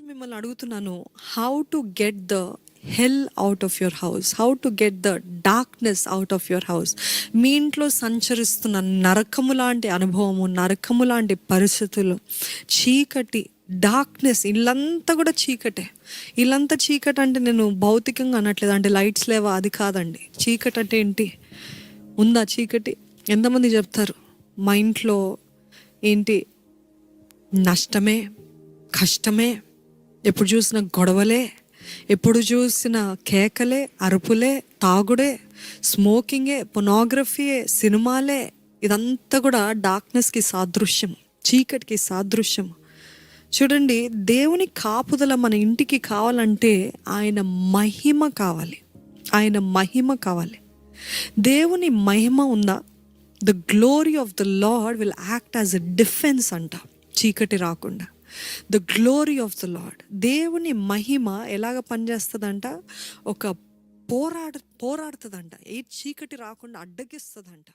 మిమ్మల్ని అడుగుతున్నాను, how to get the hell out of your house, how to get the darkness out of your house. మీ ఇంట్లో సంచరిస్తున్న నరకము లాంటి అనుభవము, నరకము లాంటి పరిస్థితులు, చీకటి, డార్క్నెస్, ఇల్లంతా కూడా చీకటే. ఇల్లంతా చీకటి అంటే నేను భౌతికంగా అనట్లేదు, అంటే లైట్స్ లేవా అది కాదండి. చీకటి అంటే ఏంటి? ఉందా చీకటి? ఎంతమంది చెప్తారు మా ఇంట్లో ఏంటి నష్టమే, కష్టమే, ఎప్పుడు చూసిన గొడవలే, ఎప్పుడు చూసిన కేకలే, అరుపులే, తాగుడే, స్మోకింగే, పొర్నోగ్రఫీయే, సినిమాలే, ఇదంతా కూడా డార్క్నెస్కి సాదృశ్యం, చీకటికి సాదృశ్యం. చూడండి, దేవుని కాపుదల మన ఇంటికి కావాలంటే ఆయన మహిమ కావాలి, ఆయన మహిమ కావాలి. దేవుని మహిమ ఉందా? The glory of the lord will act as a defence అంట, చీకటి రాకుండా. The glory of the lord, దేవుని మహిమ ఎలాగ పనిచేస్తుందంట? ఒక పోరాడుతుందంట, ఏ చీకటి రాకుండా అడ్డగిస్తుందంట.